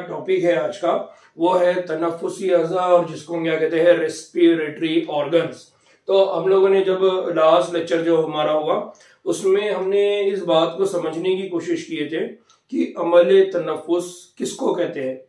Topic है आज का वो है तनफ्फुसी अज़ा और जिसको हम क्या कहते हैं रेस्पिरेटरी ऑर्गन्स। तो हम लोगों ने जब लास्ट लेक्चर जो हमारा हुआ उसमें हमने इस बात को समझने की कोशिश किए थे कि अमल तनफ्फुस किसको कहते हैं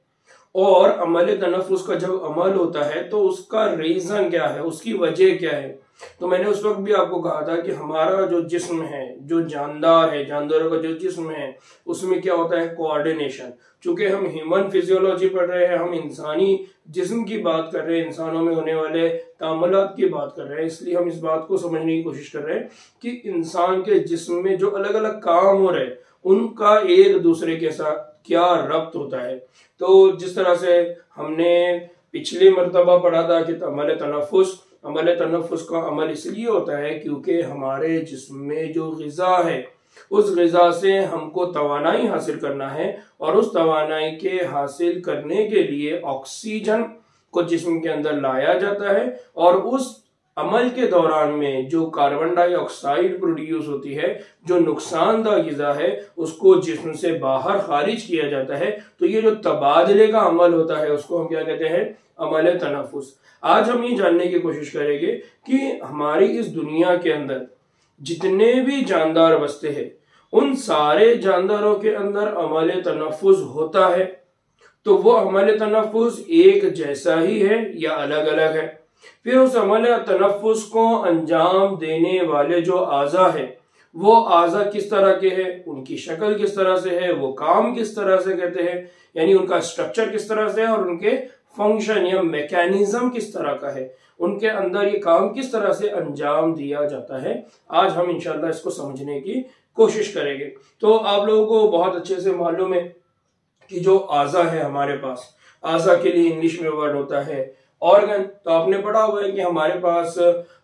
और अमल तनफ्फुस का जब अमल होता है तो उसका रीजन क्या है, उसकी वजह क्या है। तो मैंने उस वक्त भी आपको कहा था कि हमारा जो जिस्म है, जो जानदार है, जानदारों का जो जिस्म है उसमें क्या होता है कोऑर्डिनेशन। चूंकि हम ह्यूमन फिजियोलॉजी पढ़ रहे हैं, हम इंसानी जिस्म की बात कर रहे हैं, इंसानों में होने वाले तामुलात की बात कर रहे हैं, इसलिए हम इस बात को समझने की कोशिश कर रहे हैं कि इंसान के जिस्म में जो अलग अलग काम हो रहे हैं उनका एक दूसरे के साथ क्या रब्त होता है। तो जिस तरह से हमने पिछली मर्तबा पढ़ा था कि अमल तनफ्फुस का अमल इसलिए होता है क्योंकि हमारे जिस्म में जो ग़िज़ा है उस ग़िज़ा से हमको तवानाई हासिल करना है और उस तवानाई के हासिल करने के लिए ऑक्सीजन को जिस्म के अंदर लाया जाता है और उस अमल के दौरान में जो कार्बन डाइऑक्साइड प्रोड्यूस होती है, जो नुकसानदा ग़िज़ा है, उसको जिस्म से बाहर खारिज किया जाता है। तो ये जो तबादले का अमल होता है उसको हम क्या कहते हैं अमल तनफ्फुस। आज हम ये जानने की कोशिश करेंगे कि हमारी इस दुनिया के अंदर जितने भी जानदार बसते हैं उन सारे जानदारों के अंदर अमल तनफ्फुस होता है। तो वो अमल तनफ्फुस एक जैसा ही है या अलग अलग है। फिर उस अमल तनफ्फुस को अंजाम देने वाले जो आज़ा है वो आज़ा किस तरह के हैं, उनकी शक्ल किस तरह से है, वो काम किस तरह से कहते हैं, यानी उनका स्ट्रक्चर किस तरह से है और उनके फंक्शन या मैकेनिज्म किस तरह का है, उनके अंदर ये काम किस तरह से अंजाम दिया जाता है। आज हम इंशाल्लाह इसको समझने की कोशिश करेंगे। तो आप लोगों को बहुत अच्छे से मालूम है कि जो आज़ा है हमारे पास, आज़ा के लिए इंग्लिश में वर्ड होता है ऑर्गन। तो आपने पढ़ा हुआ है कि हमारे पास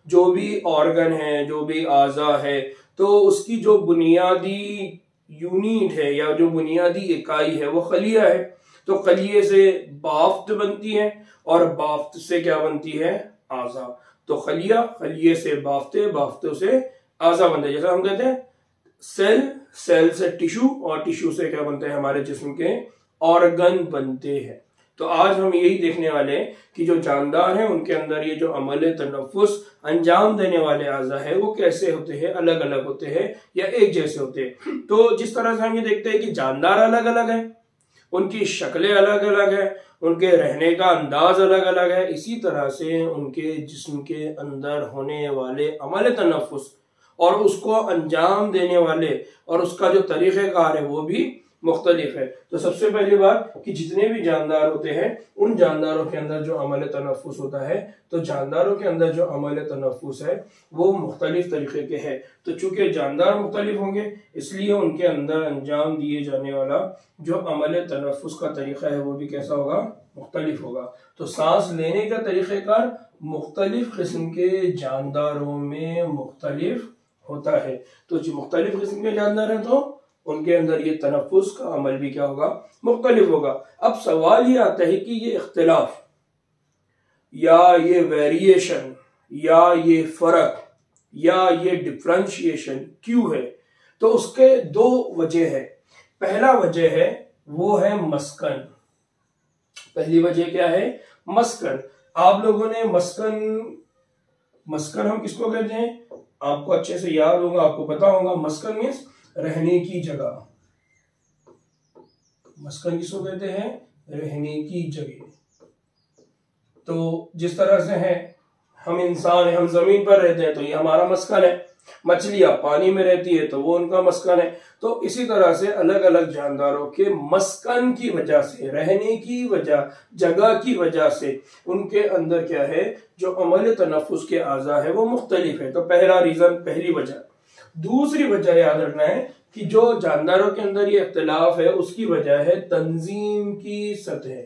जो भी ऑर्गन है, जो भी आज़ा है, तो उसकी जो बुनियादी यूनिट है या जो बुनियादी इकाई है वो खलिया है। तो खलिए से बाफ्त बनती है और बाफ्त से क्या बनती है आज़ा। तो खलिया, खलिए से बाफ्ते, बाफ्तों से आज़ा बनते हैं। जैसा हम कहते हैं सेल, सेल से टिश्यू और टिश्यू से क्या बनते हैं हमारे जिस्म के ऑर्गन बनते हैं। तो आज हम यही देखने वाले हैं कि जो जानदार हैं उनके अंदर ये जो अमल तनफ्फुस अंजाम देने वाले आज़ा है वो कैसे होते हैं, अलग अलग होते हैं या एक जैसे होते हैं। तो जिस तरह से हम ये देखते हैं कि जानदार अलग अलग हैं, उनकी शक्लें अलग अलग है, उनके रहने का अंदाज अलग अलग है, इसी तरह से उनके जिस्म के अंदर होने वाले अमल तनफ्फुस और उसको अंजाम देने वाले और उसका जो तरीक़ेकार है वो भी मुख्तलिफ है। तो सबसे पहली बात कि जितने भी जानदार होते हैं उन जानदारों के अंदर जो अमल तनफ्फुस होता है, तो जानदारों के अंदर जो अमल तनफ्फुस है वो मुख्तलिफ तरीके के हैं। तो चूंकि जानदार मुख्तलिफ होंगे इसलिए उनके अंदर अंजाम दिए जाने वाला जो अमल तनफ्फुस का तरीका है वो भी कैसा होगा, मुख्तलिफ होगा। तो सांस लेने का तरीक़ेकार मुख्तलिफ किस्म के जानदारों में मुख्तलिफ होता है। तो जो मुख्तलिफ किस्म के जानदार हैं तो उनके अंदर ये तनफ्फुस का अमल भी क्या होगा, मुख्तलिफ होगा। अब सवाल ये आता है कि ये इख्तिलाफ या ये वेरिएशन या ये फर्क या ये डिफरेंशिएशन क्यों है। तो उसके दो वजह है। पहला वजह है वो है मस्कन। पहली वजह क्या है, मस्कन। आप लोगों ने मस्कन हम किसको कहते हैं आपको अच्छे से याद होगा, आपको पता होगा। मस्कन मीन्स रहने की जगह। मस्कन किसको कहते हैं, रहने की जगह। तो जिस तरह से है हम इंसान हैं, हम जमीन पर रहते हैं तो ये हमारा मस्कन है, मछलियां पानी में रहती है तो वो उनका मस्कन है। तो इसी तरह से अलग अलग जानदारों के मस्कन की वजह से, रहने की वजह, जगह की वजह से उनके अंदर क्या है जो अमल तनफ्फुस के आज़ा है वो मुख्तलिफ है। तो पहला रीजन, पहली वजह। दूसरी वजह याद रखना है कि जो जानदारों के अंदर ये इख्तिलाफ है उसकी वजह है तंजीम की सतह।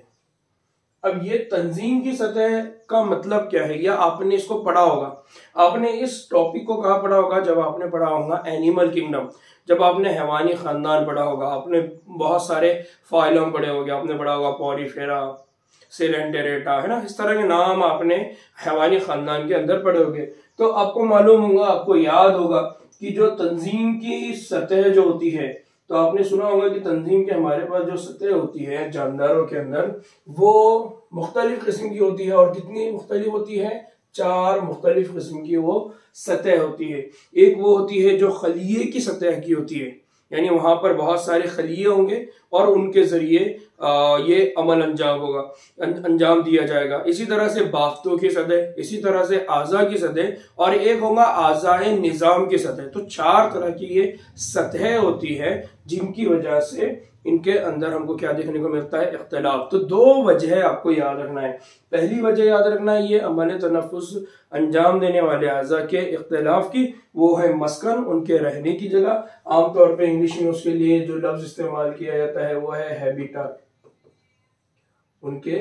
अब ये तंजीम की सतह का मतलब क्या है, या आपने इसको पढ़ा होगा, आपने इस टॉपिक को कहाँ पढ़ा होगा, जब आपने पढ़ा होगा एनिमल किंगडम, जब आपने हैवानी खानदान पढ़ा होगा, आपने बहुत सारे फाइलम पढ़े होंगे, आपने पढ़ा होगा पॉरीफेरा, सिलेंटेरेटा, है ना, इस तरह के नाम आपने हैवानी खानदान के अंदर पढ़े होंगे। तो आपको मालूम होगा, आपको याद होगा कि जो तंजीम की सतह जो होती है तो आपने सुना होगा कि तंजीम के हमारे पास जो सतह होती है जानदारों के अंदर वो मुख्तलिफ किस्म की होती है। और कितनी मुख्तलिफ होती है? 4 मुख्तलिफ किस्म की वो सतह होती है। एक वो होती है जो खलिए की सतह की होती है, यानी वहां पर बहुत सारे खलिए होंगे और उनके जरिए ये अमल अंजाम दिया जाएगा। इसी तरह से बाफ्तों की सतह, इसी तरह से आज़ा की सतह, और एक होगा आज़ाए निज़ाम की सतह। तो 4 तरह की ये सतह होती है जिनकी वजह से इनके अंदर हमको क्या देखने को मिलता है? इख्तिलाफ। तो 2 वजह आपको याद रखना है। पहली वजह याद रखना है ये अमल तनफ़ुस अंजाम देने वाले आज़ा के इख्तिलाफ की, वो है मस्कन, उनके रहने की जगह। आमतौर पर इंग्लिश में उसके लिए जो लफ्ज इस्तेमाल किया जाता है वो है हैबिटाट, उनके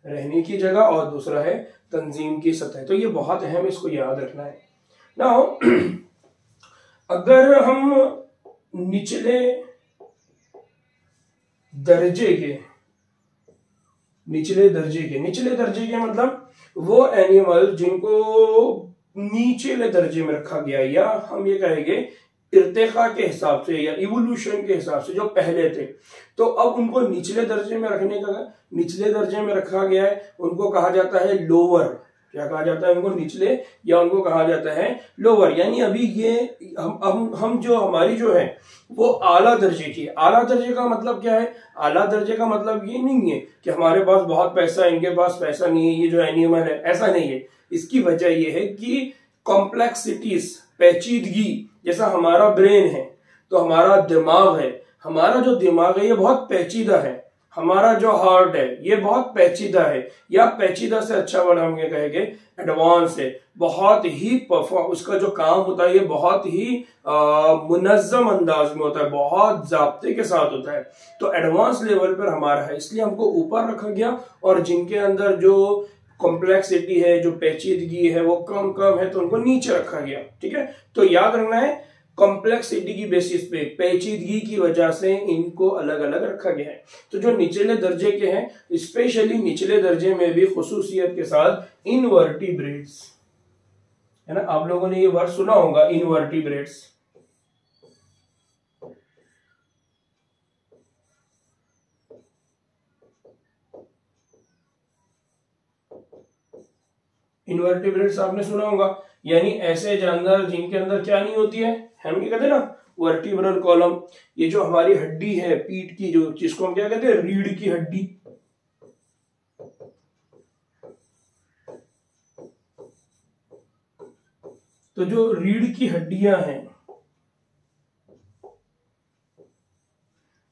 रहने की जगह, और दूसरा है तंजीम की सतह। तो ये बहुत अहम, इसको याद रखना है। नाउ अगर हम निचले दर्जे के मतलब वो एनिमल जिनको नीचले दर्जे में रखा गया, या हम ये कहेंगे इर्तिका के हिसाब से या इवोल्यूशन के हिसाब से जो पहले थे, तो अब उनको निचले दर्जे में रखा गया है। उनको कहा जाता है लोअर। क्या कहा जाता है उनको? निचले, या उनको कहा जाता है लोअर। यानी अभी ये हम जो हमारी जो है वो आला दर्जे की। आला दर्जे का मतलब क्या है? आला दर्जे का मतलब ये नहीं है कि हमारे पास बहुत पैसा है, इनके पास पैसा नहीं है, ये जो एनिमल है, ऐसा नहीं है। इसकी वजह ये है कि कॉम्प्लेक्सिटीज, पेचीदगी, जैसा हमारा ब्रेन है तो हमारा दिमाग है, हमारा जो दिमाग है ये बहुत पेचीदा है, हमारा जो हार्ट है ये बहुत पेचीदा है, या पेचीदा से अच्छा वर्ड हम ये कहेंगे एडवांस है। बहुत ही उसका जो काम होता है ये बहुत ही मुनज़्ज़म अंदाज में होता है, बहुत ज़ाब्ते के साथ होता है। तो एडवांस लेवल पर हमारा है, इसलिए हमको ऊपर रखा गया। और जिनके अंदर जो कॉम्प्लेक्सिटी है, जो पेचीदगी है, वो कम है, तो उनको नीचे रखा गया। ठीक है, तो याद रखना है कॉम्प्लेक्सिटी की बेसिस पे, पेचीदगी की वजह से इनको अलग अलग रखा गया है। तो जो निचले दर्जे के हैं, स्पेशली निचले दर्जे में भी खुसूसियत के साथ इनवर्टिब्रेट्स, है ना, आप लोगों ने ये वर्ड सुना होगा इनवर्टिब्रेट्स। इनवर्टिब्रेट्स आपने सुना होगा, यानी ऐसे जानवर जिनके अंदर क्या नहीं होती है, हम ये कहते हैं ना वर्टिब्रल कॉलम। ये जो हमारी हड्डी है पीठ की, जो जिसको हम क्या कहते हैं, रीढ़ की हड्डी। तो जो रीढ़ की हड्डियां हैं,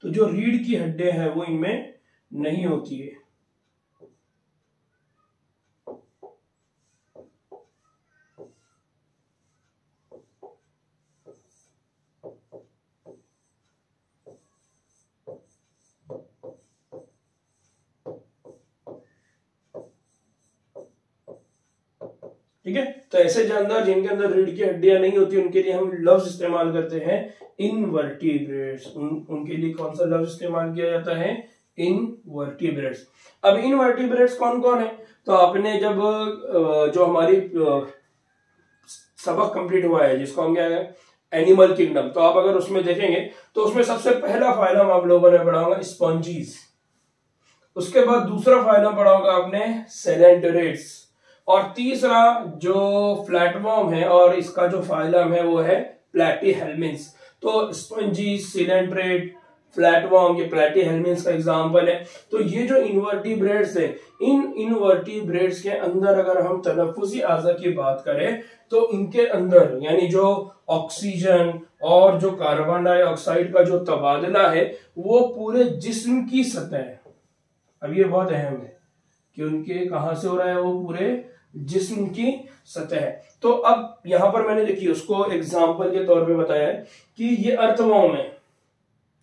तो जो रीढ़ की हड्डियां हैं वो इनमें नहीं होती है। ठीक है, तो ऐसे जानवर जिनके अंदर रीढ़ की हड्डियां नहीं होती उनके लिए हम लफ्ज इस्तेमाल करते हैं इनवर्टिब्रेट्स। उनके लिए कौन सा लफ्ज इस्तेमाल किया जाता है? इनवर्टिब्रेट्स। अब इनवर्टिब्रेट्स कौन कौन है? तो आपने जब जो हमारी सबक कंप्लीट हुआ है जिसको हम क्या है एनिमल किंगडम, तो आप अगर उसमें देखेंगे तो उसमें सबसे पहला फाइलम आप लोगों ने पढ़ा होगा स्पॉन्जीज। उसके बाद दूसरा फाइलम पढ़ा होगा आपने सेलेंटरेट्स, और तीसरा जो फ्लैटवर्म है और इसका जो फाइलम है वो है प्लैटीहेल्मिन्स। तो स्पंजी, सिलेंट्रेट, फ्लैटवर्म, ये प्लैटीहेल्मिन्स का एग्जांपल है। तो ये जो इनवर्टिब्रेट्स है, इन इनवर्टिब्रेट्स के अंदर अगर हम तनफ्फुसी आज़ा की बात करें तो इनके अंदर यानी जो ऑक्सीजन और जो कार्बन डाइऑक्साइड का जो तबादला है वो पूरे जिस्म की सतह है। अब ये बहुत अहम है कि उनके कहां से हो रहा है, वो पूरे जिस्म की सतह है। तो अब यहां पर मैंने देखिए उसको एग्जांपल के तौर पे बताया है कि ये अर्थवर्म है।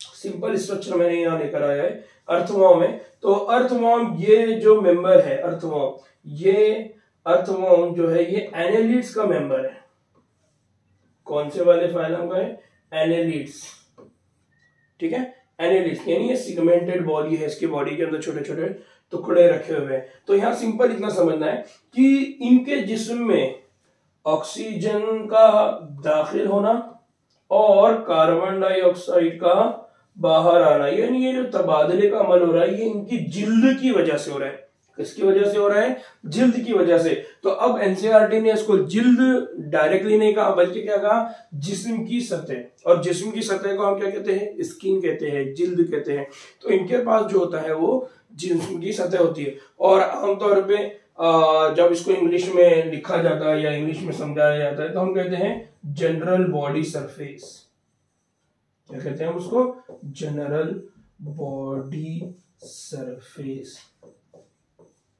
सिंपल स्ट्रक्चर मैंने यहां लेकर आया है, अर्थवर्म है। तो अर्थवर्म ये जो मेंबर है, अर्थवर्म जो है ये एनेलिड्स का मेंबर है। कौन से वाले फाइलम का है? एनेलिड्स। ठीक है, एनेलिड्स यानी ये सिगमेंटेड बॉडी है, इसकी बॉडी के अंदर छोटे छोटे टुकड़े रखे हुए हैं। तो यहां सिंपल इतना समझना है कि इनके जिस्म में ऑक्सीजन का दाखिल होना और कार्बन डाइऑक्साइड का बाहर आना, यानी ये जो तबादले का अमल हो रहा है ये इनकी जिल्द की वजह से हो रहा है। किसकी वजह से हो रहा है? जिल्द की वजह से। तो अब एनसीईआरटी ने इसको जिल्द डायरेक्टली नहीं कहा, बल्कि क्या कहा? जिस्म की सतह। और जिस्म की सतह को हम क्या कहते हैं? स्किन कहते हैं, जिल्द कहते हैं। तो इनके पास जो होता है वो जिस्म की सतह होती है। और आमतौर पे जब इसको इंग्लिश में लिखा जाता है या इंग्लिश में समझाया जाता है तो हम कहते हैं जनरल बॉडी सरफेस। क्या कहते हैं हम उसको? General body surface.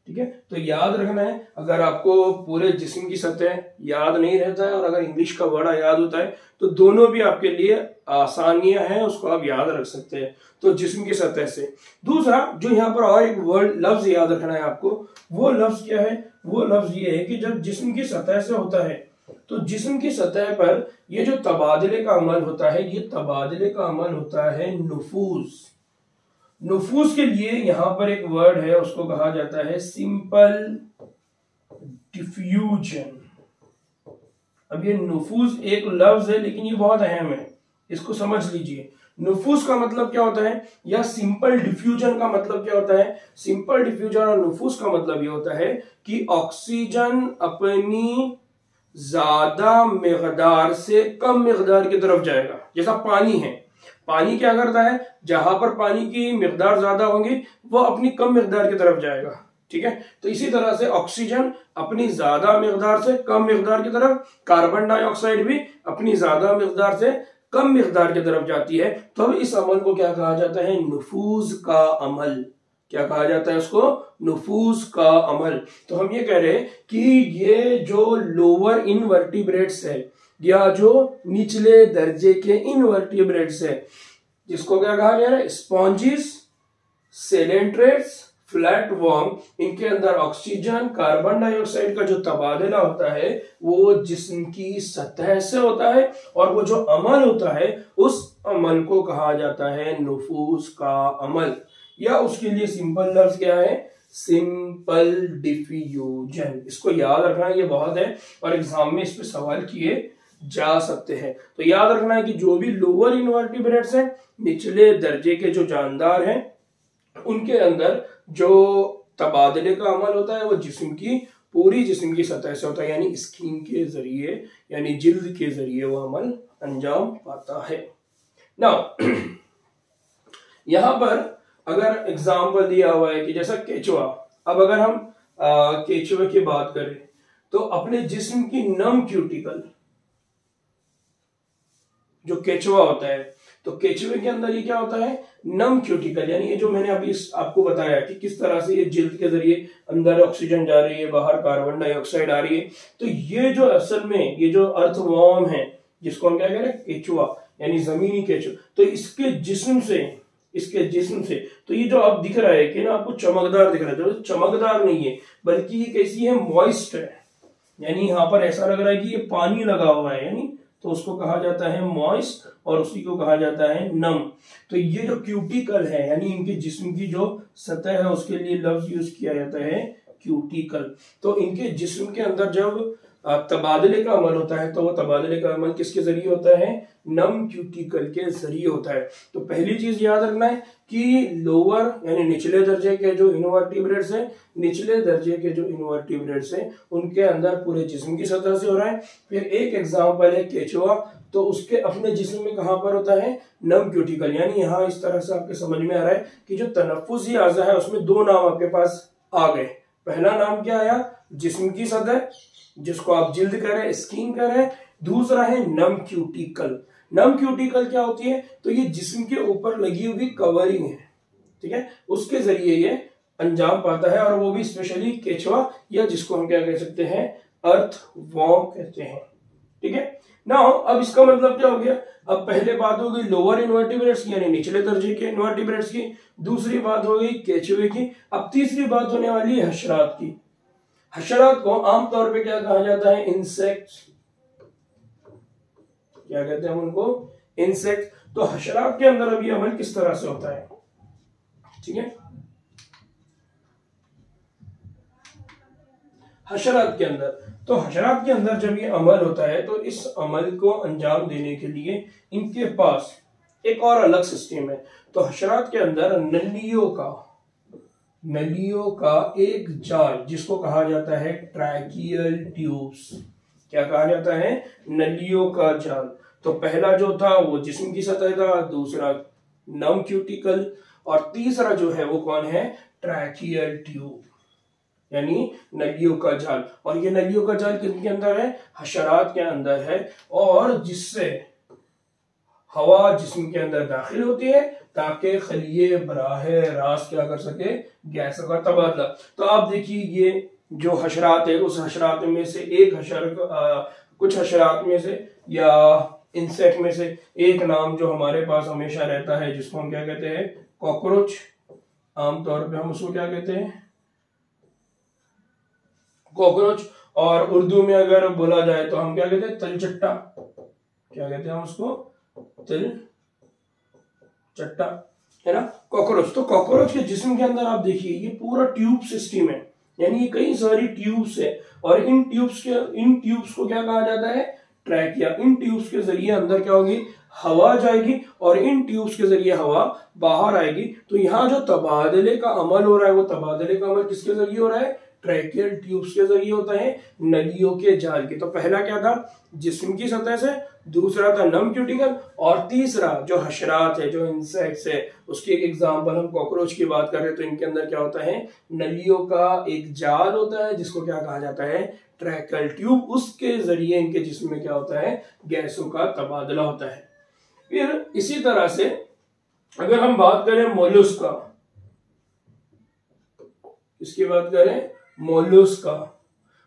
ठीक है, तो याद रखना है, अगर आपको पूरे जिस्म की सतह याद नहीं रहता है और अगर इंग्लिश का वर्ड याद होता है तो दोनों भी आपके लिए आसानियां हैं, उसको आप याद रख सकते हैं। तो जिस्म की सतह से। दूसरा जो यहाँ पर और एक वर्ड लफ्ज याद रखना है आपको, वो लफ्ज क्या है? वो लफ्ज ये है कि जब जिस्म की सतह से होता है तो जिस्म की सतह पर ये जो तबादले का अमल होता है, ये तबादले का अमल होता है नुफूज। नुफूज के लिए यहां पर एक वर्ड है, उसको कहा जाता है सिंपल डिफ्यूजन। अब ये नुफूज एक लफ्ज है लेकिन ये बहुत अहम है, इसको समझ लीजिए। नुफूज का मतलब क्या होता है या सिंपल डिफ्यूजन का मतलब क्या होता है? सिंपल डिफ्यूजन और नुफूज का मतलब ये होता है कि ऑक्सीजन अपनी ज्यादा मिकदार से कम मिकदार की तरफ जाएगा। जैसा पानी है, पानी क्या करता है? जहां पर पानी की मिकदार ज्यादा होगी वो अपनी कम मिकदार की तरफ जाएगा। ठीक है, तो इसी तरह से ऑक्सीजन अपनी ज्यादा मिकदार से कम मिकदार की तरफ, कार्बन डाइऑक्साइड भी अपनी ज्यादा मिकदार से कम मिकदार की तरफ जाती है। तो अब इस अमल को क्या कहा जाता है? नुफूज का अमल। क्या कहा जाता है उसको? नुफूज का अमल। तो हम ये कह रहे हैं कि ये जो लोअर इनवर्टिब्रेट्स है या जो निचले दर्जे के इनवर्टिब्रेट्स है, जिसको क्या कहा जा रहा है? स्पॉन्जिस, सेलेंट्रेट्स, फ्लैट वर्म, इनके अंदर ऑक्सीजन, कार्बन डाइऑक्साइड का जो तबादला होता है वो जिस्म की सतह से होता है और वो जो अमल होता है उस अमल को कहा जाता है नुफूज का अमल, या उसके लिए सिंपल लफ्ज क्या है? Simple diffusion. इसको याद रखना, ये बहुत है और एग्जाम में इस पे सवाल किए जा सकते हैं। तो याद रखना है कि जो भी लोअर इनवर्टिब्रेट्स हैं, निचले दर्जे के जो जानदार हैं, उनके अंदर जो तबादले का अमल होता है वो जिस्म की पूरी जिस्म की सतह से होता है, यानी स्किन के जरिए, यानी जिल्द के जरिए वो अमल अंजाम पाता है। नाउ यहां पर अगर एग्जाम्पल दिया हुआ है कि जैसा केचुआ, अब अगर हम केचुए की बात करें तो अपने जिस्म की नम क्यूटिकल, जो केचुआ होता है, तो केचुए के अंदर ये क्या होता है? नम क्यूटिकल, यानी ये जो मैंने अभी आपको बताया कि किस तरह से ये जिल्द के जरिए अंदर ऑक्सीजन जा रही है, बाहर कार्बन डाइऑक्साइड आ रही है। तो ये जो असल में ये जो अर्थवॉर्म है, जिसको हम क्या कह रहे हैं? केचुआ, यानी जमीनी केचुआ, तो इसके जिस्म से तो ये जो आप दिख रहा है कि ना आपको चमकदार दिख रहा है, तो चमकदार नहीं है बल्कि ये कैसी है? मॉइस्ट है, यानी यहाँ पर ऐसा लग रहा है कि ये पानी लगा हुआ है, यानी तो उसको कहा जाता है मॉइस्ट और उसी को कहा जाता है नम। तो ये जो क्यूटिकल है, यानी इनके जिस्म की जो सतह है, उसके लिए लफ्ज यूज किया जाता है क्यूटिकल। तो इनके जिस्म के अंदर जब तबादले का अमल होता है तो वो तबादले का अमल किसके जरिए होता है? नम क्यूटिकल के जरिए होता है। तो पहली चीज याद रखना है कि लोअर यानी निचले दर्जे के जो इनवर्टिब्रेट्स हैं, निचले दर्जे के जो इनवर्टिब्रेट्स हैं, उनके अंदर पूरे जिस्म की सतह से हो रहा है। फिर एक एग्जाम्पल है केचुआ, तो उसके अपने जिस्म में कहां पर होता है? नम क्यूटिकल। यानी यहाँ इस तरह से आपके समझ में आ रहा है कि जो तनफ्फुसी आज़ा है उसमें दो नाम आपके पास आ गए। पहला नाम क्या आया? जिस्म की सतह, जिसको आप जिल्द कह रहे हैं, स्किन कह रहे हैं। दूसरा है नम क्यूटिकल। नम क्यूटिकल क्या होती है? तो ये जिस्म के ऊपर लगी हुई कवरिंग है, ठीक है, उसके जरिए ये अंजाम पाता है, और वो भी स्पेशली केचुआ, या जिसको हम क्या कह सकते हैं? अर्थवॉर्म कहते हैं। ठीक है, नाउ अब इसका मतलब क्या हो गया? अब पहले बात हो गई लोअर इनवर्टिब्रेट्स यानी निचले दर्जे के इनवर्टिब्रेट्स की, दूसरी बात हो गई केचुए की, अब तीसरी बात होने वाली है हशरात की। हशरात को आमतौर पे क्या कहा जाता है? इंसेक्ट्स। क्या कहते हैं हम उनको? इंसेक्ट। तो हशरात के अंदर अब ये अमल किस तरह से होता है? ठीक है, हशरात के अंदर, तो हशरात के अंदर जब ये अमल होता है तो इस अमल को अंजाम देने के लिए इनके पास एक और अलग सिस्टम है। तो हशरात के अंदर नलियों का एक जाल जिसको कहा जाता है ट्रैकियल ट्यूब्स। क्या कहा जाता है? नलियों का जाल। तो पहला जो था वो जिस्म की सतह था, दूसरा नम क्यूटिकल, और तीसरा जो है वो कौन है? ट्रैकियल ट्यूब, यानी नलियों का जाल। और ये नलियों का जाल किसके अंदर है? हशरात के अंदर है, और जिससे हवा जिस्म के अंदर दाखिल होती है ताकि खलिए बराहे रास्त क्या कर सके? गैसों का तबादला। तो आप देखिए ये जो हशरात है, उस हशरात में से एक कुछ हशरात में से या इंसेक्ट में से एक नाम जो हमारे पास हमेशा रहता है, जिसको हम क्या कहते हैं? कॉकरोच। आमतौर पे हम उसको क्या कहते हैं? कॉकरोच। और उर्दू में अगर बोला जाए तो हम क्या कहते हैं? तलचट्टा। क्या कहते हैं हम उसको? तलचट्टा, है ना? कॉकरोच। तो कॉकरोच के जिस्म के अंदर आप देखिए ये पूरा ट्यूब सिस्टम है, यानी ये कई सारी ट्यूब्स है, और इन ट्यूब्स को क्या कहा जाता है? ट्रैकिया। इन ट्यूब्स के जरिए अंदर क्या होगी? हवा जाएगी, और इन ट्यूब्स के जरिए हवा बाहर आएगी। तो यहाँ जो तबादले का अमल हो रहा है, वो तबादले का अमल किसके जरिए हो रहा है? ट्रैकियल ट्यूब्स के जरिए होता है, नलियों के जाल के। तो पहला क्या था? जिस्म की सतह से, दूसरा था नम क्यूटिकल, और तीसरा जो हशरात है, जो इंसेक्ट्स है, उसकी एक एग्जांपल हम कॉकरोच की बात कर रहे हैं, तो इनके अंदर क्या होता है? नलियों का एक जाल होता है जिसको क्या कहा जाता है? Tracheal tube. उसके जरिए इनके जिस्म में क्या होता है? गैसों का तबादला होता है। फिर इसी तरह से अगर हम बात करें मोलस्का, इसकी बात करें मोलस्का,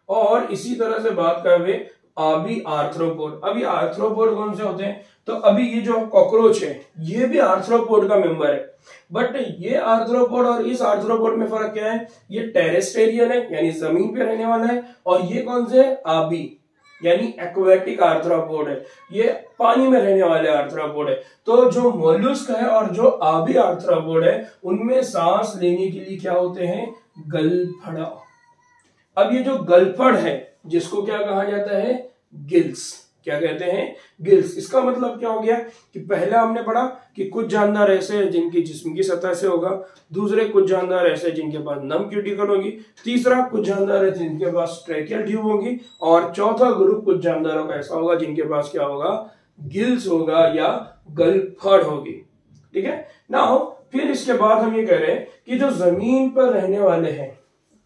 और इसी तरह से बात करें अभी आर्थ्रोपोड। अभी आर्थ्रोपोड कौन से होते हैं? तो अभी ये जो कॉकरोच है ये भी आर्थ्रोपोड का मेंबर है, बट ये आर्थ्रोपोड और इस आर्थ्रोपोड में फर्क क्या है? ये टेरेस्टेरियन है, यानी जमीन पे रहने वाला है, और ये कौन से? आबी, यानी एक्वेटिक आर्थ्रोपोड है, ये पानी में रहने वाले आर्थ्रोपोड है। तो जो मोलस्क है और जो आबी आर्थ्रोपोड है, उनमें सांस लेने के लिए क्या होते हैं? गलफड़ा। अब ये जो गलफड़ है जिसको क्या कहा जाता है? गिल्स। क्या कहते हैं? गिल्स। इसका मतलब क्या हो गया कि पहला हमने पढ़ा कि कुछ जानदार ऐसे हैं जिनकी जिस्म की सतह से होगा, दूसरे कुछ जानदार ऐसे जिनके पास नम क्यूटिकल होगी, तीसरा कुछ जानदार है जिनके पास ट्रैकियल ट्यूब होगी, और चौथा ग्रुप कुछ जानदारों का ऐसा होगा जिनके पास क्या होगा? गिल्स होगा या गलफड़ होगी। ठीक है ना? फिर इसके बाद हम ये कह रहे हैं कि जो जमीन पर रहने वाले हैं,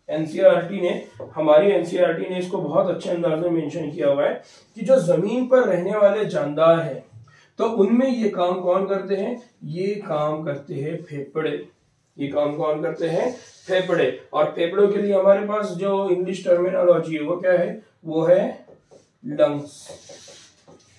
हमारी एनसीईआरटी ने इसको बहुत अच्छे अंदाज में मेंशन किया हुआ है कि जो जमीन पर रहने वाले जानदार हैं, तो उनमें ये काम कौन करते हैं? ये काम करते हैं फेफड़े। ये काम कौन करते हैं? फेफड़े। और फेफड़ों के लिए हमारे पास जो इंग्लिश टर्मिनोलॉजी है वो क्या है? वो है लंग्स।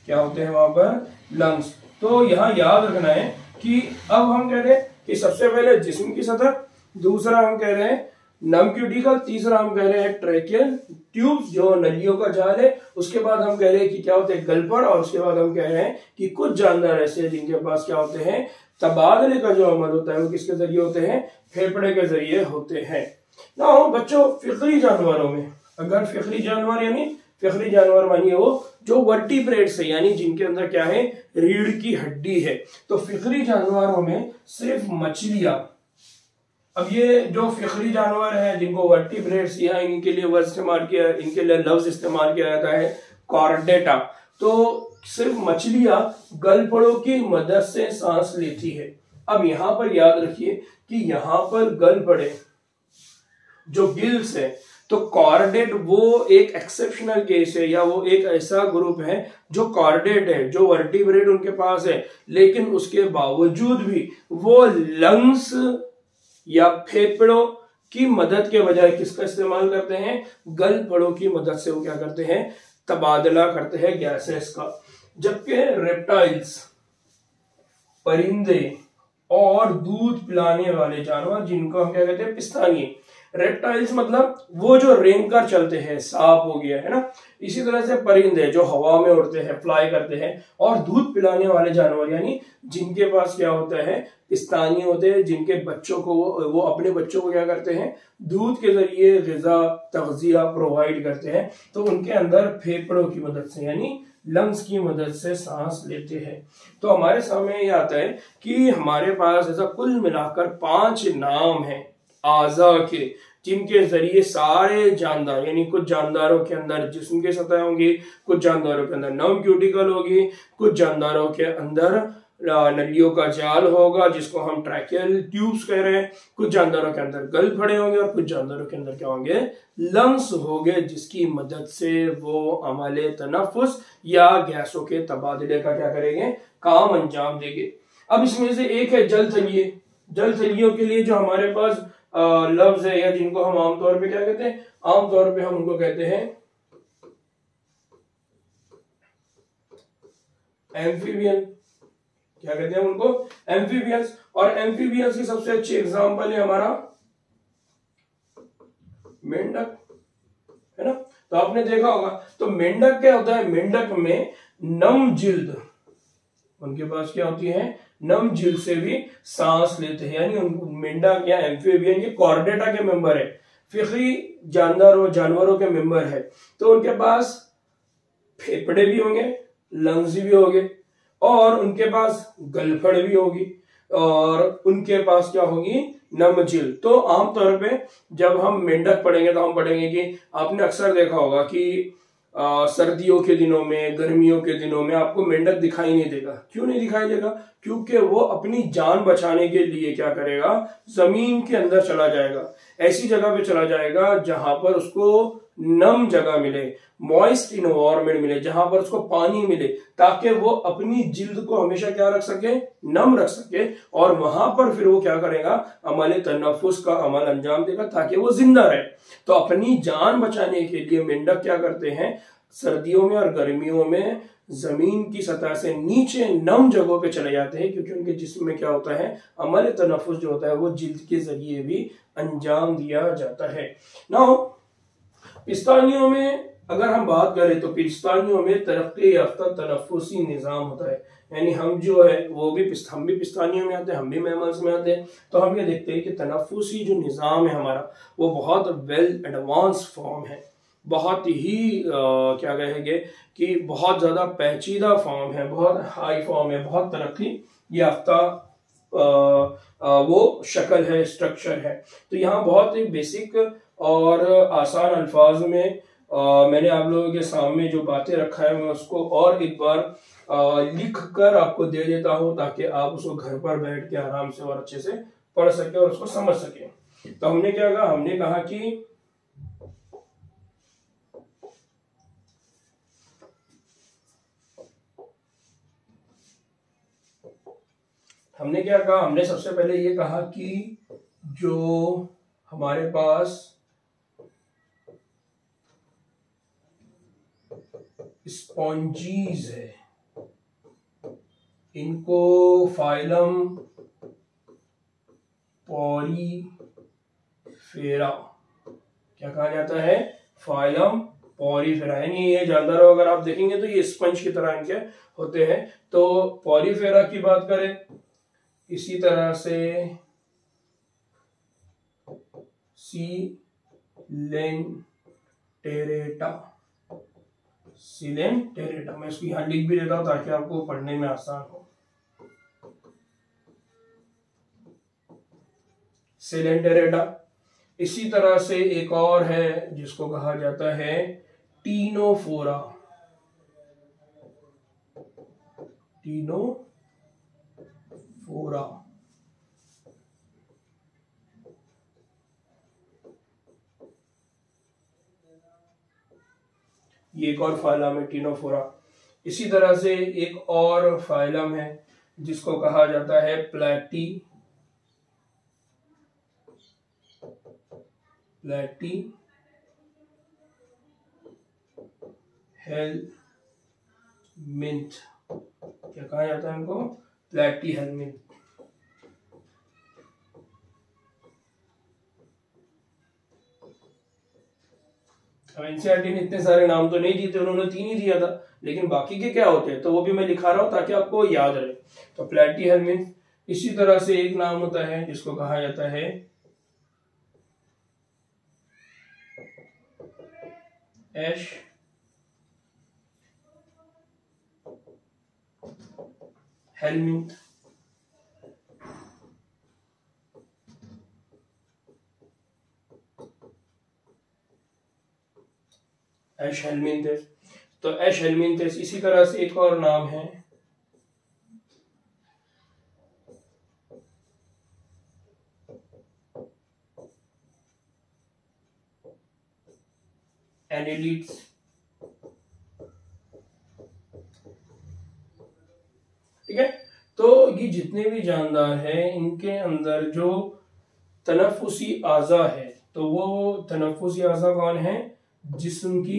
क्या होते हैं वहां पर? लंग्स। तो यहाँ याद रखना है कि अब हम कह रहे हैं कि सबसे पहले जिस्म की सतह, दूसरा हम कह रहे हैं नम क्यूटिकल, तीसरा हम कह रहे हैं ट्रैकियल ट्यूब्स जो नलियों का जाल है, उसके बाद हम कह रहे हैं कि क्या होते हैं? गलफड़, और उसके बाद हम कह रहे हैं कि कुछ जानदार ऐसे हैं जिनके पास क्या होते हैं? तबादले का जो अमल होता है वो किसके जरिए होते हैं? फेफड़े के जरिए होते हैं। ना बच्चों, फिक्री जानवरों में, अगर फिक्री जानवर यानी फिक्री जानवर मानिए वो जो वर्टिब्रेट्स है, यानी जिनके अंदर क्या है? रीढ़ की हड्डी है। तो फिक्री जानवरों में सिर्फ मछलियां। अब ये जो फिक्री जानवर है जिनको वर्टिब्रेट्स, या इनके लिए वर्ड इस्तेमाल किया, इनके लिए लफ्ज इस्तेमाल किया जाता है कॉर्डेटा। तो सिर्फ मछलियां गलफड़ों की मदद से सांस लेती है। अब यहां पर याद रखिए कि यहां पर गलफड़े जो गिल्स है, तो कॉर्डेट वो एक एक्सेप्शनल केस है, या वो एक ऐसा ग्रुप है जो कॉर्डेट है, जो वर्टिब्रेट उनके पास है, लेकिन उसके बावजूद भी वो लंग्स या फेफड़ों की मदद के बजाय किसका इस्तेमाल करते हैं? गलफड़ों की मदद से वो क्या करते हैं? तबादला करते हैं गैसेस का। जबकि रेप्टाइल्स, परिंदे और दूध पिलाने वाले जानवर, जिनको हम क्या कहते हैं? पिस्तानिये, रेप्टाइल्स मतलब वो जो रेंग कर चलते हैं, सांप हो गया है ना। इसी तरह से परिंदे जो हवा में उड़ते हैं, फ्लाई करते हैं। और दूध पिलाने वाले जानवर यानी जिनके पास क्या होता है, पिस्तानी होते हैं, जिनके बच्चों को वो अपने बच्चों को क्या करते हैं, दूध के जरिए ग़िज़ा तग़ज़िया प्रोवाइड करते हैं। तो उनके अंदर फेफड़ों की मदद से यानी लंग्स की मदद से सांस लेते हैं। तो हमारे सामने ये आता है कि हमारे पास ऐसा कुल मिलाकर 5 नाम हैं आज़ा के, जिनके जरिए सारे जानदार यानी कुछ जानदारों के अंदर जिस्म की सतह होंगी, कुछ जानदारों के अंदर नर्व क्यूटिकल होगी, कुछ जानदारों के अंदर नलियों का जाल होगा जिसको हम ट्रैकियल ट्यूब्स कह रहे हैं, कुछ जानदारों के अंदर गलफड़े होंगे और कुछ जानदारों के अंदर क्या होंगे, लंग्स होंगे, जिसकी मदद से वो अमले तनफ्फुस या गैसों के तबादले का क्या करेंगे, काम अंजाम देंगे। अब इसमें से एक है जल थलिये। जल थलियों के लिए जो हमारे पास लफ्ज है या जिनको हम आमतौर पे क्या कहते हैं, आमतौर पे हम उनको कहते हैं एम्फीबियन। क्या कहते हैं उनको, एम्फीबियंस। और एम्फीबियंस की सबसे अच्छी एग्जांपल है हमारा मेंढक, है ना। तो आपने देखा होगा, तो मेंढक क्या होता है, मेंढक में नम जिल्द, उनके पास क्या होती है, नम जिल्द से भी सांस लेते हैं। यानी मेंढक या एम्फीबियन ये कॉर्डेटा के मेंबर है, फिक्री जानवरों के मेंबर है। तो उनके पास फेफड़े भी होंगे, लंग्स भी होंगे, और उनके पास गलफड़ भी होगी, और उनके पास क्या होगी, नम जिल्द। तो आमतौर पे जब हम मेंढक पढ़ेंगे तो हम पढ़ेंगे कि आपने अक्सर देखा होगा कि सर्दियों के दिनों में, गर्मियों के दिनों में आपको मेंढक दिखाई नहीं देगा। क्यों नहीं दिखाई देगा, क्योंकि वो अपनी जान बचाने के लिए क्या करेगा, जमीन के अंदर चला जाएगा, ऐसी जगह पे चला जाएगा जहां पर उसको नम जगह मिले, मॉइस्ट इन्वायरमेंट मिले, जहां पर उसको पानी मिले, ताकि वो अपनी जिल्द को हमेशा क्या रख सके, नम रख सके। और वहां पर फिर वो क्या करेगा, अमल तनफ्फुस का अमल अंजाम देगा ताकि वो जिंदा रहे। तो अपनी जान बचाने के लिए मेंढक क्या करते हैं, सर्दियों में और गर्मियों में जमीन की सतह से नीचे नम जगहों पे चले जाते हैं, क्योंकि उनके जिस्म में क्या होता है, अमल तनफ्फुस जो होता है वो जिल्द के जरिए भी अंजाम दिया जाता है। नाउ पिस्तानियों में अगर हम बात करें तो पिस्तानियों में तरक्की याफ्ता तनफ्फुसी निज़ाम होता है। यानी हम जो है वो भी हम भी पिस्तानियों में आते हैं, हम भी मैमल्स में आते हैं। तो हम ये देखते हैं कि तनफ्फुसी जो निज़ाम है हमारा वो बहुत वेल एडवांस फॉर्म है, बहुत ही क्या कहेंगे कि बहुत ज़्यादा पेचीदा फॉर्म है, बहुत हाई फॉर्म है, बहुत तरक्की याफ्ता वो शक्ल है, स्ट्रक्चर है। तो यहाँ बहुत ही बेसिक और आसान अल्फाज में मैंने आप लोगों के सामने जो बातें रखा है मैं उसको और एक बार लिख कर आपको दे देता हूँ, ताकि आप उसको घर पर बैठ के आराम से और अच्छे से पढ़ सके और उसको समझ सके। तो हमने क्या कहा, हमने कहा कि हमने सबसे पहले ये कहा कि जो हमारे पास स्पॉन्जीज है इनको फाइलम पॉरीफेरा क्या कहा जाता है, फाइलम पॉरीफेरा। यानी ये जानदार अगर आप देखेंगे तो ये स्पंज की तरह इनके होते हैं। तो पॉरीफेरा की बात करें, इसी तरह से सिलेंटेरेटा, मैं इसको यहां लिख भी देता हूं ताकि आपको पढ़ने में आसान हो। सिलेंटेरेटा। इसी तरह से एक और है जिसको कहा जाता है टीनोफोरा। ये एक और फाइलम है टीनोफोरा। इसी तरह से एक और फाइलम है जिसको कहा जाता है प्लैटीहेल्मिन्थ। क्या कहा जाता है इनको, प्लैटीहेल्मिन्थ। अब एनसीईआरटी ने इतने सारे नाम तो नहीं दिए थे, उन्होंने 3 ही दिया था, लेकिन बाकी के क्या होते हैं तो वो भी मैं लिखा रहा हूं ताकि आपको याद रहे। तो प्लेटिहेल्मिन्थ, इसी तरह से एक नाम होता है जिसको कहा जाता है एश हेल्मिन्थ। एश हेल्मिन्थेस, तो एश हेल्मिन्थेस, इसी तरह से एक और नाम है एनेलिड्स। ठीक है, तो ये जितने भी जानदार हैं इनके अंदर जो तनफुसी आज़ा है, तो वो तनफुसी आज़ा कौन है? जिस्म की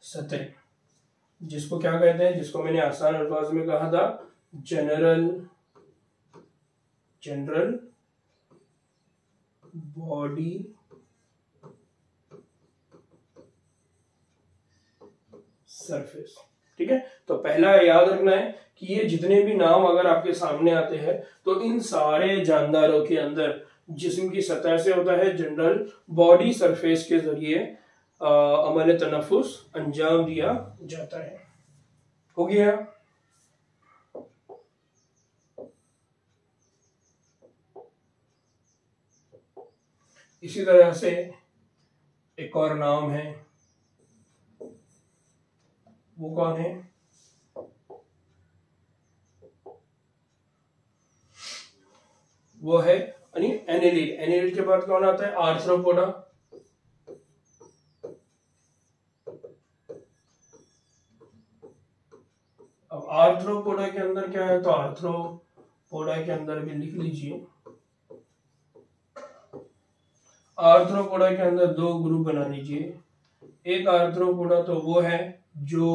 सतह, जिसको क्या कहते हैं, जिसको मैंने आसान अल्फाज में कहा था जनरल बॉडी सरफेस। ठीक है, तो पहला याद रखना है कि ये जितने भी नाम अगर आपके सामने आते हैं तो इन सारे जानदारों के अंदर जिस्म की सतह से होता है जनरल बॉडी सरफेस के जरिए अमल तनफुस अंजाम दिया जाता है। हो गया। इसी तरह से एक और नाम है, वो कौन है? वो है एनेलिड। एनेलिड के बाद कौन आता है? आर्थ्रोपोडा। अब आर्थ्रोपोडा के अंदर क्या है? तो आर्थ्रोपोडा के अंदर भी लिख लीजिए, आर्थ्रोपोडा के अंदर 2 ग्रुप बना लीजिए। एक आर्थ्रोपोडा तो वो है जो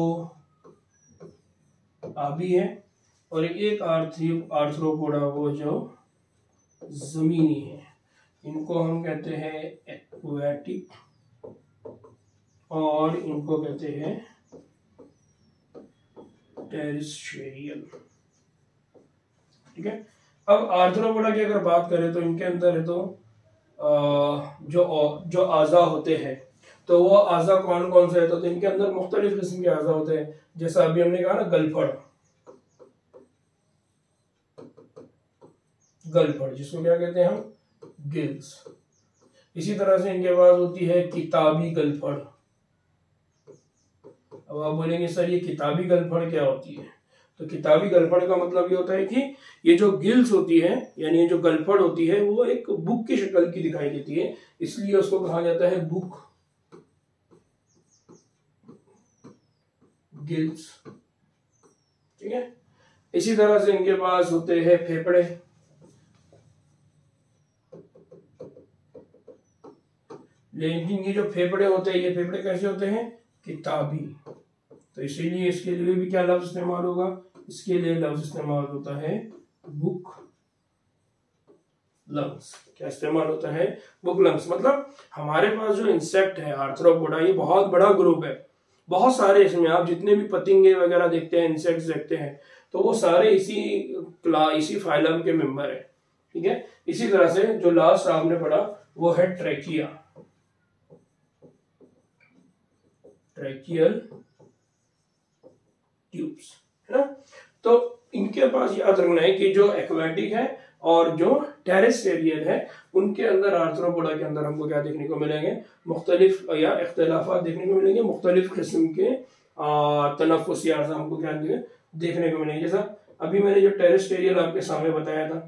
आबी है, और एक आर्थ्रोपोडा वो जो जमीनी है। इनको हम कहते हैं एक्वेटिक और इनको कहते हैं टेरेस्ट्रियल। ठीक है, अब आर्थ्रोपोडा की अगर बात करें तो इनके अंदर है तो जो आज़ा होते हैं तो वो आज़ा कौन कौन से है? तो इनके अंदर मुख्तलिफ किस्म के आज़ा होते हैं, जैसा अभी हमने कहा ना गलफड़, जिसको क्या कहते हैं हम? गिल्स। इसी तरह से इनके पास होती है किताबी गलफड़। अब आप बोलेंगे सर ये किताबी गलफड़ क्या होती है? तो किताबी गलफड़ का मतलब ये होता है कि ये जो गिल्स होती है यानी ये जो गलफड़ होती है वो एक बुक की शक्ल की दिखाई देती है, इसलिए उसको कहा जाता है बुक गिल्स। ठीक है, इसी तरह से इनके पास होते हैं फेफड़े। लेकिन ये जो फेफड़े होते हैं ये फेफड़े कैसे होते हैं? किताबी। तो इसीलिए इसके लिए भी क्या लफ्ज इस्तेमाल होगा? इसके लिए लफ्ज इस्तेमाल होता है बुक लंग्स। क्या इस्तेमाल होता है? Book lungs. मतलब हमारे पास जो इंसेक्ट है आर्थ्रोपोडा, ये बहुत बड़ा ग्रुप है, बहुत सारे इसमें आप जितने भी पतंगे वगैरह देखते हैं, इंसेक्ट्स देखते हैं, तो वो सारे इसी फाइलम के मेंबर है। ठीक है, इसी तरह से जो लास्ट आपने पढ़ा वो है ट्रैकिया, ट्रैकियल ट्यूब्स, है ना। तो इनके पास याद रखना है कि जो एक्वेटिक है और जो टेरेस्ट्रियल है उनके अंदर आर्थ्रोपोडा के अंदर हमको क्या देखने को मिलेंगे? मुख्तलिफ या इख्तिलाफात देखने को मिलेंगे, मुख्तलिफ किस्म के तनफुसी आज़ा हमको क्या देखने को मिलेंगे। जैसा अभी मैंने जो टेरेस्ट्रियल आपके सामने बताया था,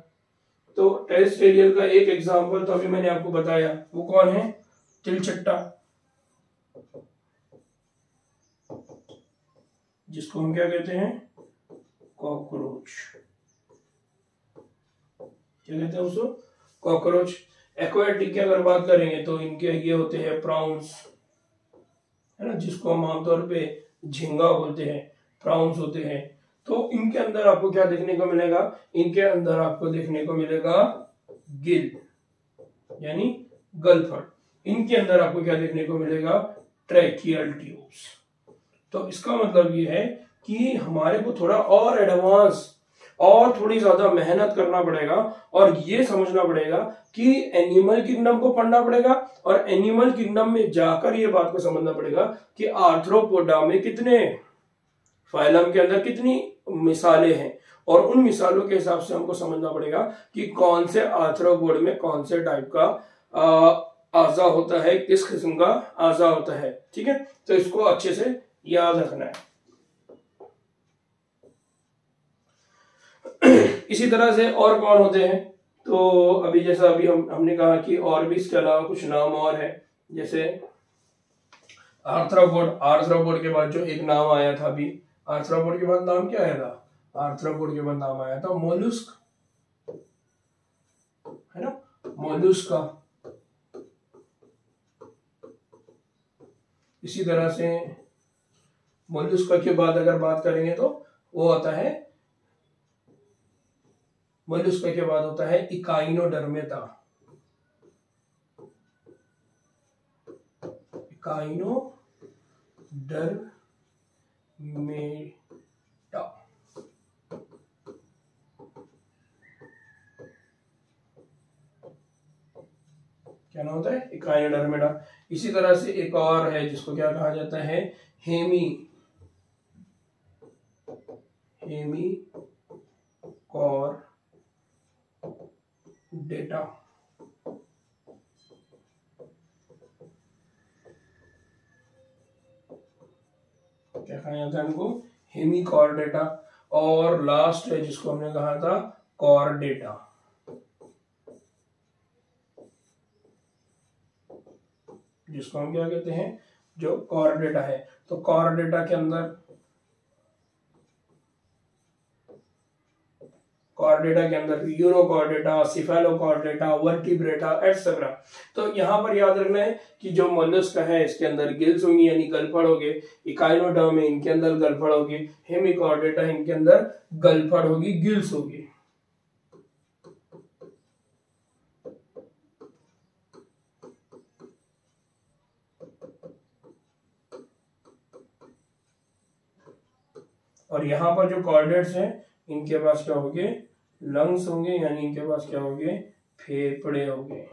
तो टेरेस्ट्रियल का एक एग्जाम्पल तो अभी मैंने आपको बताया, वो कौन है? तिलचट्टा, जिसको हम क्या कहते हैं? कॉकरोच। क्या कहते हैं उसको? कॉकरोच। एक्वेटिक की अगर बात करेंगे तो इनके ये होते हैं प्राउंस, है ना, जिसको हम आमतौर पे झींगा बोलते हैं, प्राउंस होते हैं। तो इनके अंदर आपको क्या देखने को मिलेगा? इनके अंदर आपको देखने को मिलेगा गिल। यानी गलफड़, इनके अंदर आपको क्या देखने को मिलेगा, ट्रैकियल ट्यूब्स। तो इसका मतलब ये है कि हमारे को थोड़ा और एडवांस और थोड़ी ज्यादा मेहनत करना पड़ेगा और ये समझना पड़ेगा कि एनिमल किंगडम को पढ़ना पड़ेगा और एनिमल किंगडम में जाकर ये बात को समझना पड़ेगा कि आर्थ्रोपोडा में कितने, फाइलम के अंदर कितनी मिसालें हैं और उन मिसालों के हिसाब से हमको समझना पड़ेगा कि कौन से आर्थ्रोपोड में कौन से टाइप का आजा होता है, किस किस्म का आजा होता है। ठीक है, तो इसको अच्छे से याद रखना है। इसी तरह से और कौन होते हैं, तो अभी जैसा अभी हमने कहा कि और भी इसके अलावा कुछ नाम और है, जैसे आर्थ्रोपोड। आर्थ्रोपोड के बाद जो एक नाम आया था अभी, आर्थ्रोपोड के बाद नाम क्या आया था, आर्थ्रोपोड के बाद नाम आया था मोलुस्क, है ना, मोलुस्का। इसी तरह से मोलुस्का के बाद अगर बात करेंगे तो वो आता है, मोलुस्का के बाद होता है इकाइनोडर्मेटा। इकाइनोडर्मेटा क्या नाम होता है, इकाइनोडर्मेटा। इसी तरह से एक और है जिसको क्या कहा जाता है, हेमिकॉर्डेटा। क्या कहा जाता है इनको, हेमिकॉर्डेटा। और लास्ट है जिसको हमने कहा था कॉर्डेटा, जिसको हम क्या कहते हैं, जो कॉर्डेटा है। तो कॉर्डेटा के अंदर, कॉर्डेटा के अंदर यूरोकॉर्डेटा, सिफेलोकॉर्डेटा, वर्टिब्रेटा एटसेट्रा। तो यहाँ पर याद रखना है कि जो मोलस्क है इसके अंदर गिल्स होंगी यानी गलफड़ होंगे, इकाइनोडर्म है इनके अंदर गलफड़ होगी, हेमिकॉर्डेटा इनके अंदर गलफड़ होगी, गिल्स होगी। और यहाँ पर जो कॉर्डेट्स हैं इनके पास क्या होंगे, लंग्स होंगे, यानी इनके पास क्या होंगे, फेफड़े होंगे।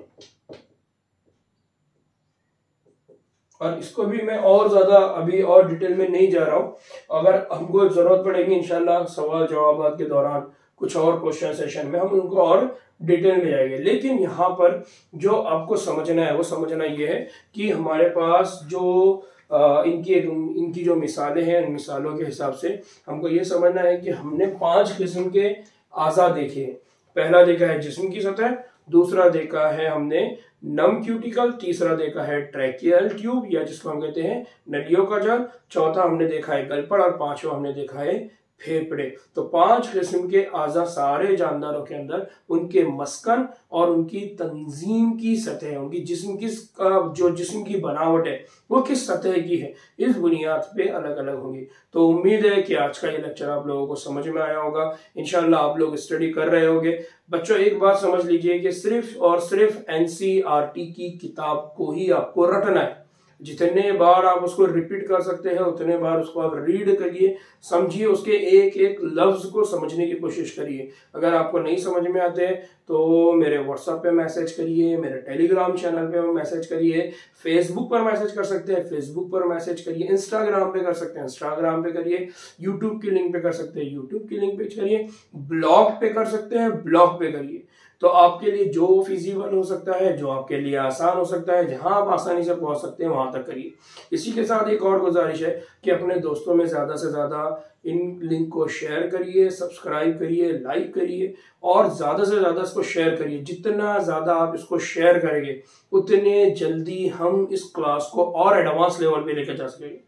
और इसको भी मैं और ज्यादा अभी और डिटेल में नहीं जा रहा हूं, अगर हमको जरूरत पड़ेगी इंशाल्लाह सवाल जवाब के दौरान कुछ और क्वेश्चन सेशन में हम उनको और डिटेल में जाएंगे। लेकिन यहाँ पर जो आपको समझना है वो समझना ये है कि हमारे पास जो इनकी जो मिसालें हैं, उन मिसालों के हिसाब से हमको ये समझना है कि हमने 5 किस्म के आज़ा देखे हैं। पहला देखा है जिस्म की सतह, दूसरा देखा है हमने नम क्यूटिकल, तीसरा देखा है ट्रैकियल ट्यूब या जिसको हम कहते हैं नलियों का जाल, चौथा हमने देखा है गलफड़ और पांचवा हमने देखा है फेफड़े। तो 5 किस्म के आज़ा सारे जानदारों के अंदर उनके मस्कन और उनकी तंजीम की सतह, उनकी जिस्म की जो जिस्म की बनावट है वो किस सतह की है, इस बुनियाद पे अलग अलग होंगी। तो उम्मीद है कि आज का ये लेक्चर आप लोगों को समझ में आया होगा। इंशाल्लाह आप लोग स्टडी कर रहे होंगे। बच्चों एक बात समझ लीजिए कि सिर्फ और सिर्फ एनसीईआरटी की किताब को ही आपको रटना है। जितने बार आप उसको रिपीट कर सकते हैं उतने बार उसको आप रीड करिए, समझिए, उसके एक एक लफ्ज को समझने की कोशिश करिए। अगर आपको नहीं समझ में आते तो मेरे व्हाट्सएप पे मैसेज करिए, मेरे टेलीग्राम चैनल पे मैसेज करिए, फेसबुक पर मैसेज कर सकते हैं, फेसबुक पर मैसेज करिए, इंस्टाग्राम पे कर सकते हैं, इंस्टाग्राम पे करिए, यूट्यूब की लिंक पे कर सकते हैं, यूट्यूब की लिंक पे करिए, ब्लॉग पे कर सकते हैं, ब्लॉग पे करिए। तो आपके लिए जो फिजिबल हो सकता है, जो आपके लिए आसान हो सकता है, जहां आप आसानी से पहुंच सकते हैं वहां तक करिए। इसी के साथ एक और गुजारिश है कि अपने दोस्तों में ज्यादा से ज्यादा इन लिंक को शेयर करिए, सब्सक्राइब करिए, लाइक करिए और ज्यादा से ज्यादा इसको शेयर करिए। जितना ज्यादा आप इसको शेयर करेंगे उतने जल्दी हम इस क्लास को और एडवांस लेवल पे लेकर जा सकेंगे,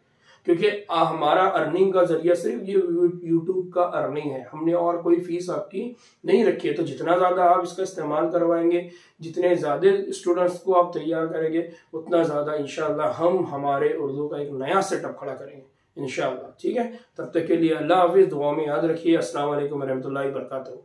क्योंकि हमारा अर्निंग का जरिया सिर्फ ये यूट्यूब का अर्निंग है, हमने और कोई फीस आपकी नहीं रखी है। तो जितना ज्यादा आप इसका इस्तेमाल करवाएंगे, जितने ज्यादा स्टूडेंट्स को आप तैयार करेंगे, उतना ज्यादा इंशाल्लाह हम हमारे उर्दू का एक नया सेटअप खड़ा करेंगे इंशाल्लाह। ठीक है, तब तक के लिए अल्लाह हाफिज, दुआ में याद रखिए। अस्सलाम वालेकुम रहमतुल्लाहि व बरकातहू।